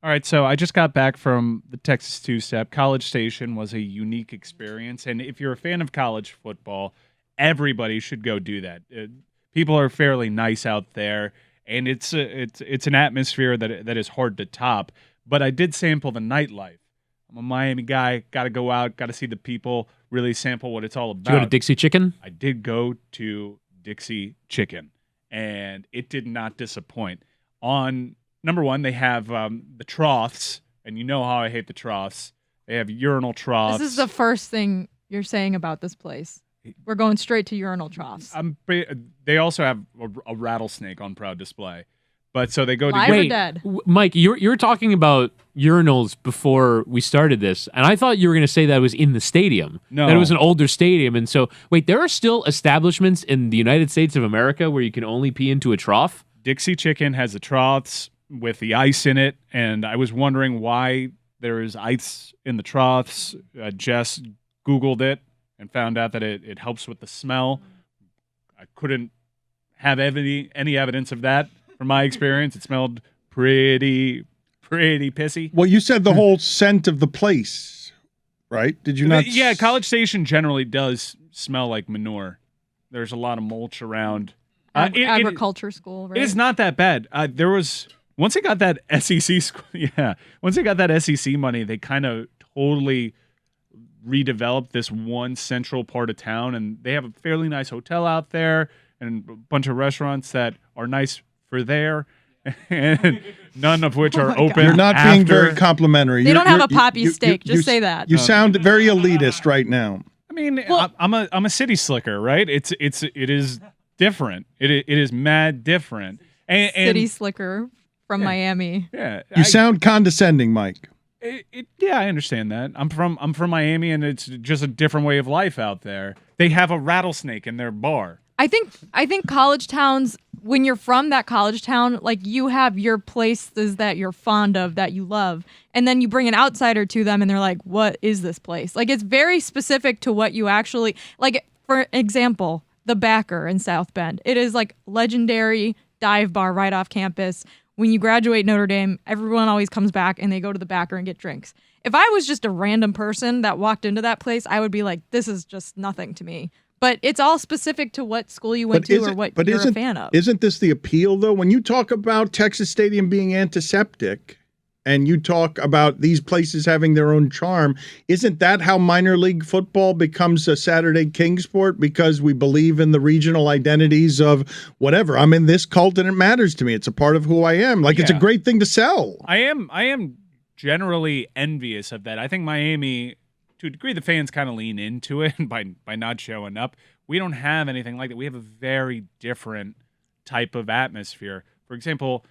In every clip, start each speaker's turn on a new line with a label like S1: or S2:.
S1: All right, so I just got back from the Texas Two-Step. College Station was a unique experience, and if you're a fan of college football, everybody should go do that. People are fairly nice out there, and it's an atmosphere that is hard to top. But I did sample the nightlife. I'm a Miami guy. Got to go out. Got to see the people. Really sample what it's all about.
S2: Did you go to Dixie Chicken?
S1: I did go to Dixie Chicken, and it did not disappoint. On number one, they have the troughs, and you know how I hate the troughs. They have urinal troughs.
S3: This is the first thing you're saying about this place. We're going straight to urinal troughs.
S1: They also have a rattlesnake on proud display. But so they go to...
S3: Live or dead?
S2: Mike, you were talking about urinals before we started this, and I thought you were going to say that it was in the stadium.
S1: No.
S2: That it was an older stadium. And so, wait, there are still establishments in the United States of America where you can only pee into a trough?
S1: Dixie Chicken has the troughs with the ice in it, and I was wondering why there is ice in the troughs. Jess Googled it and found out that it helps with the smell. I couldn't have any evidence of that from my experience. It smelled pretty pissy.
S4: Well, you said the whole scent of the place, right? Did you not?
S1: Yeah, College Station generally does smell like manure. There's a lot of mulch around.
S3: Agriculture school, right?
S1: It's not that bad. There was... Once they got that once they got that SEC money, they kind of totally redeveloped this one central part of town, and they have a fairly nice hotel out there and a bunch of restaurants that are nice for there, and none of which are open.
S4: You're not being very complimentary.
S3: They don't have a poppy steak. Just say that.
S4: You sound very elitist right now.
S1: I mean, I'm a city slicker, right? It is different. It is mad different. And
S3: city slicker. From Miami.
S1: Yeah.
S4: You sound condescending, Mike.
S1: Yeah, I understand that. I'm from Miami, and it's just a different way of life out there. They have a rattlesnake in their bar.
S3: I think college towns, when you're from that college town, like you have your places that you're fond of, that you love, and then you bring an outsider to them and they're like, what is this place? Like, it's very specific to what you actually, like, for example, the Backer in South Bend. It is like legendary dive bar right off campus. When you graduate Notre Dame, everyone always comes back and they go to the Backer and get drinks. If I was just a random person that walked into that place, I would be like, this is just nothing to me. But it's all specific to what school you went to or what you're a fan of.
S4: Isn't this the appeal, though? When you talk about Texas Stadium being antiseptic and you talk about these places having their own charm, isn't that how minor league football becomes a Saturday king sport? Because we believe in the regional identities of whatever. I'm in this cult and it matters to me. It's a part of who I am. Like, it's a great thing to sell.
S1: I am generally envious of that. I think Miami, to a degree, the fans kind of lean into it by not showing up. We don't have anything like that. We have a very different type of atmosphere. For example,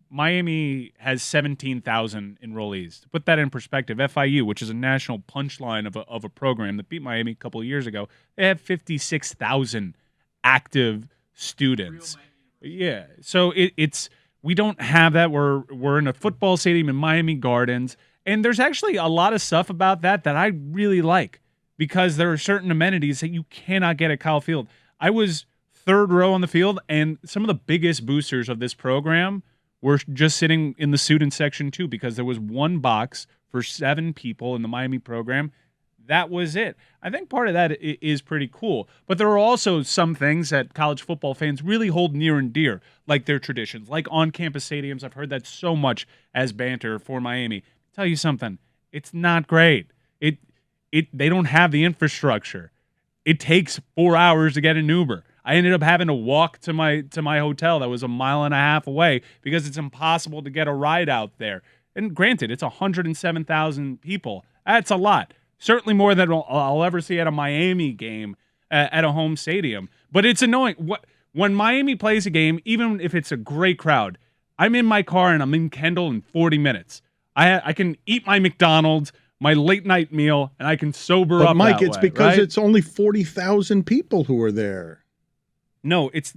S1: Miami has 17,000 enrollees. To put that in perspective, FIU, which is a national punchline of a program that beat Miami a couple of years ago, they have 56,000 active students. Yeah, so it's we don't have that. We're in a football stadium in Miami Gardens, and there's actually a lot of stuff about that I really like because there are certain amenities that you cannot get at Kyle Field. I was third row on the field, and some of the biggest boosters of this program were just sitting in the student section too, because there was one box for 7 people in the Miami program. That was it. I think part of that is pretty cool. But there are also some things that college football fans really hold near and dear, like their traditions, like on-campus stadiums. I've heard that so much as banter for Miami. Tell you something, it's not great. They don't have the infrastructure. It takes 4 hours to get an Uber. I ended up having to walk to my hotel that was a mile and a half away because it's impossible to get a ride out there. And granted, it's 107,000 people. That's a lot. Certainly more than I'll ever see at a Miami game at a home stadium. But it's annoying. When Miami plays a game, even if it's a great crowd, I'm in my car and I'm in Kendall in 40 minutes. I can eat my McDonald's, my late night meal, and I can sober up.
S4: But Mike,
S1: that
S4: it's
S1: way,
S4: because
S1: right?
S4: it's only 40,000 people who are there.
S1: No, it's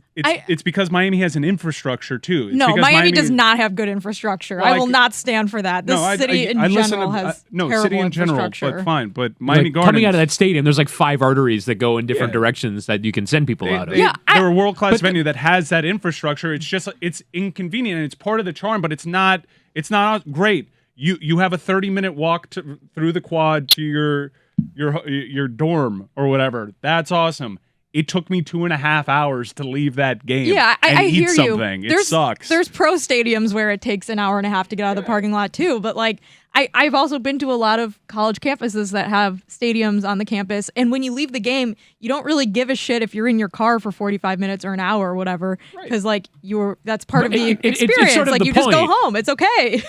S1: because Miami has an infrastructure too. It's
S3: no,
S1: because
S3: Miami does not have good infrastructure.
S1: Well,
S3: I will not stand for that. This city in general has terrible
S1: city in general,
S3: infrastructure.
S1: but fine. But Miami Gardens,
S2: coming out of that stadium, there's like 5 arteries that go in different directions that you can send people out of.
S1: They're a world-class venue that has that infrastructure. It's just it's inconvenient and it's part of the charm, but it's not It's not great. You have a 30-minute walk through the quad to your dorm or whatever. That's awesome. It took me 2.5 hours to leave that game.
S3: Yeah, I
S1: eat
S3: hear
S1: something.
S3: you.
S1: It sucks.
S3: There's pro stadiums where it takes an hour and a half to get out of the parking lot too. But like, I've also been to a lot of college campuses that have stadiums on the campus, and when you leave the game, you don't really give a shit if you're in your car for 45 minutes or an hour or whatever, because like that's part of the experience.
S2: It's sort of
S3: like
S2: the
S3: you just go
S2: point.
S3: home. It's okay.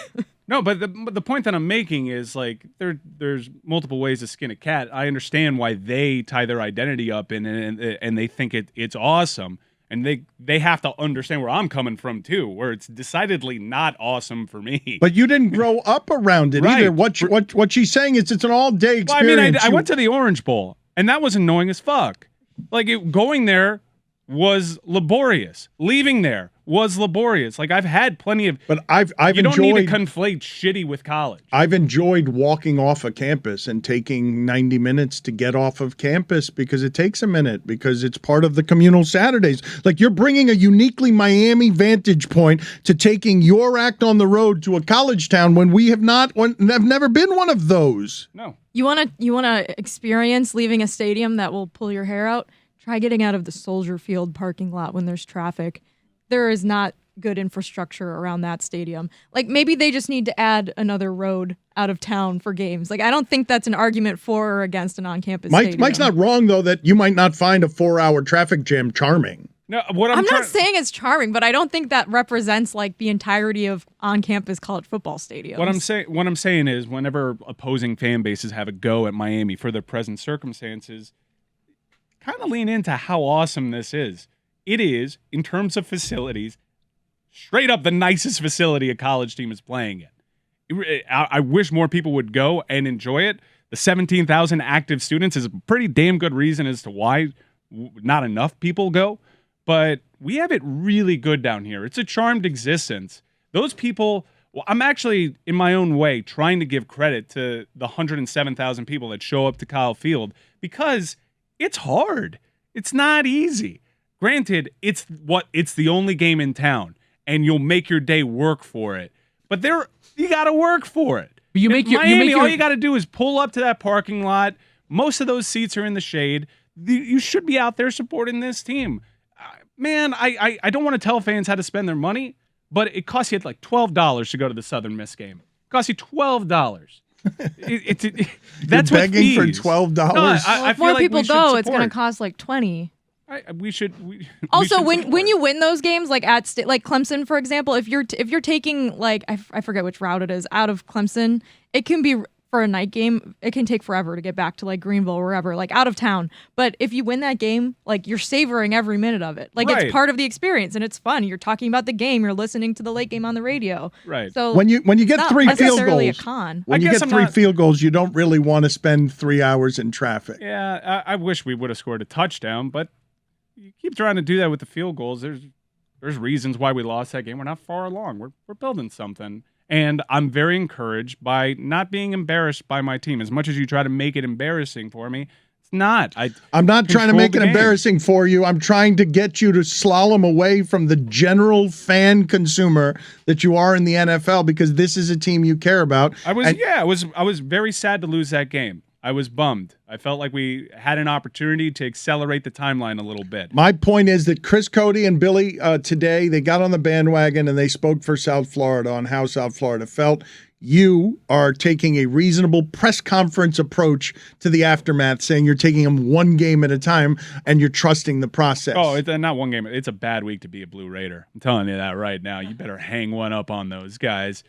S1: No, but the point that I'm making is like there's multiple ways to skin a cat. I understand why they tie their identity up in it, and they think it's awesome, and they have to understand where I'm coming from too, where it's decidedly not awesome for me.
S4: But you didn't grow up around it either. What she's saying is it's an all-day experience.
S1: Well, I mean, I went to the Orange Bowl, and that was annoying as fuck. Like going there was laborious. Leaving there was laborious. Like I've had plenty of.
S4: But I've
S1: you don't
S4: enjoyed,
S1: need to conflate shitty with college.
S4: I've enjoyed walking off a campus and taking 90 minutes to get off of campus because it takes a minute because it's part of the communal Saturdays. Like you're bringing a uniquely Miami vantage point to taking your act on the road to a college town when we have never been one of those.
S1: No.
S3: You wanna experience leaving a stadium that will pull your hair out? Try getting out of the Soldier Field parking lot when there's traffic. There is not good infrastructure around that stadium. Like maybe they just need to add another road out of town for games. Like I don't think that's an argument for or against an on-campus stadium.
S4: Mike's not wrong though that you might not find a 4-hour traffic jam charming.
S1: No,
S3: I'm not saying it's charming, but I don't think that represents like the entirety of on-campus college football stadiums.
S1: What I'm saying is whenever opposing fan bases have a go at Miami for their present circumstances, kind of lean into how awesome this is. It is, in terms of facilities, straight up the nicest facility a college team is playing in. I wish more people would go and enjoy it. The 17,000 active students is a pretty damn good reason as to why not enough people go. But we have it really good down here. It's a charmed existence. Those people, well, I'm actually, in my own way, trying to give credit to the 107,000 people that show up to Kyle Field because it's hard. It's not easy. Granted, it's the only game in town, and you'll make your day work for it. But you got to work for it.
S2: But
S1: Miami, all you got to do is pull up to that parking lot. Most of those seats are in the shade. You should be out there supporting this team. Man, I don't want to tell fans how to spend their money, but it costs you like $12 to go to the Southern Miss game. It costs you $12. That's
S4: You're begging for
S1: fees.
S4: $12.
S1: No,
S3: if more people go, it's going to cost like $20.
S1: We should
S3: when you win those games, like like Clemson, for example, if you're taking like I forget which route it is out of Clemson, it can be for a night game. It can take forever to get back to like Greenville or wherever, like out of town. But if you win that game, like you're savoring every minute of it. Like
S1: Right.
S3: it's part of the experience and it's fun. You're talking about the game. You're listening to the late game on the radio.
S1: Right.
S3: So
S4: when you get
S3: it's
S4: three
S3: not
S4: field
S3: necessarily
S4: goals,
S3: a con.
S4: when
S1: I
S4: you
S1: guess
S4: get
S1: I'm
S4: three
S1: not-
S4: field goals, you don't really want to spend 3 hours in traffic.
S1: Yeah, I wish we would have scored a touchdown, but you keep trying to do that with the field goals. There's reasons why we lost that game. We're not far along. We're building something. And I'm very encouraged by not being embarrassed by my team. As much as you try to make it embarrassing for me, it's not.
S4: I'm not trying to
S1: control
S4: make
S1: the
S4: it
S1: game.
S4: embarrassing for you. I'm trying to get you to slalom away from the general fan consumer that you are in the NFL because this is a team you care about.
S1: I was very sad to lose that game. I was bummed. I felt like we had an opportunity to accelerate the timeline a little bit.
S4: My point is that Chris Cody and Billy today, they got on the bandwagon and they spoke for South Florida on how South Florida felt. You are taking a reasonable press conference approach to the aftermath, saying you're taking them one game at a time and you're trusting the process.
S1: Oh, it's not one game. It's a bad week to be a Blue Raider. I'm telling you that right now. You better hang one up on those guys.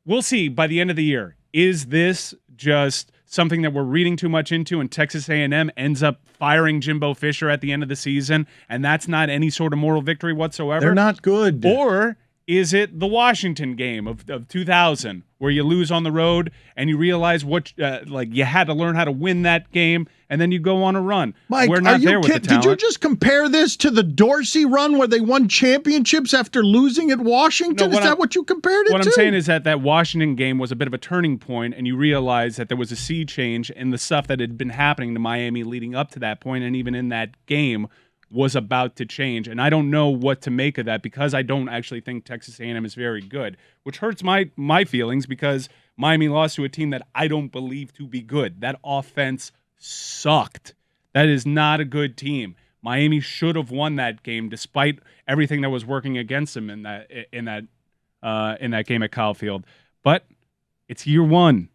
S1: We'll see by the end of the year. Is this just something that we're reading too much into and Texas A&M ends up firing Jimbo Fisher at the end of the season and that's not any sort of moral victory whatsoever?
S4: They're not good.
S1: Or is it the Washington game of 2000 where you lose on the road and you realize what you had to learn how to win that game and then you go on a run?
S4: Mike,
S1: we're not there with the talent.
S4: Did you just compare this to the Dorsey run where they won championships after losing at Washington?
S1: No,
S4: Is that what you compared it to?
S1: What I'm saying is that Washington game was a bit of a turning point, and you realize that there was a sea change in the stuff that had been happening to Miami leading up to that point, and even in that game was about to change, and I don't know what to make of that because I don't actually think Texas A&M is very good, which hurts my feelings because Miami lost to a team that I don't believe to be good. That offense sucked. That is not a good team. Miami should have won that game despite everything that was working against them in that game at Kyle Field. But it's year one.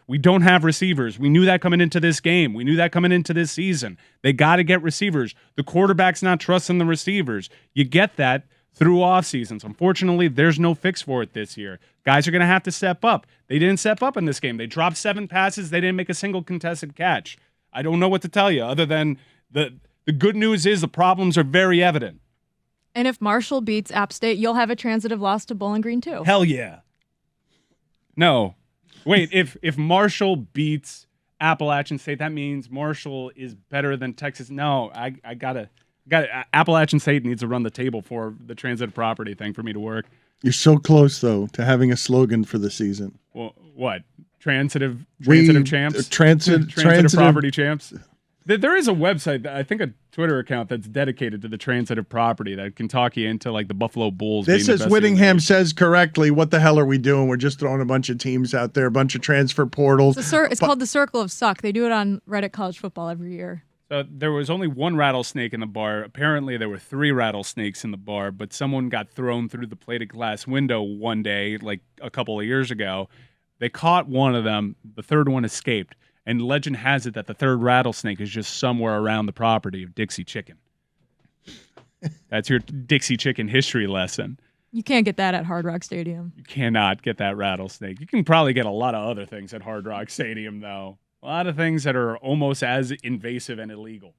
S1: We don't have receivers. We knew that coming into this game. We knew that coming into this season. They got to get receivers. The quarterback's not trusting the receivers. You get that through off seasons. Unfortunately, there's no fix for it this year. Guys are going to have to step up. They didn't step up in this game. They dropped 7 passes. They didn't make a single contested catch. I don't know what to tell you other than the good news is the problems are very evident.
S3: And if Marshall beats App State, you'll have a transitive loss to Bowling Green too.
S1: Hell yeah. No. Wait, if Marshall beats Appalachian State, that means Marshall is better than Texas. No, I gotta Appalachian State needs to run the table for the transitive property thing for me to work.
S4: You're so close, though, to having a slogan for the season.
S1: Well, what? Transitive champs?
S4: Transitive
S1: property champs? There is a website, I think a Twitter account that's dedicated to the transitive property that can talk you into like the Buffalo Bulls.
S4: This is Whittingham says correctly. What the hell are we doing? We're just throwing a bunch of teams out there, a bunch of transfer portals.
S3: It's called the Circle of Suck. They do it on Reddit College Football every year.
S1: So there was only one rattlesnake in the bar. Apparently there were 3 rattlesnakes in the bar, but someone got thrown through the plated glass window one day, like a couple of years ago. They caught one of them. The third one escaped. And legend has it that the third rattlesnake is just somewhere around the property of Dixie Chicken. That's your Dixie Chicken history lesson.
S3: You can't get that at Hard Rock Stadium.
S1: You cannot get that rattlesnake. You can probably get a lot of other things at Hard Rock Stadium, though. A lot of things that are almost as invasive and illegal.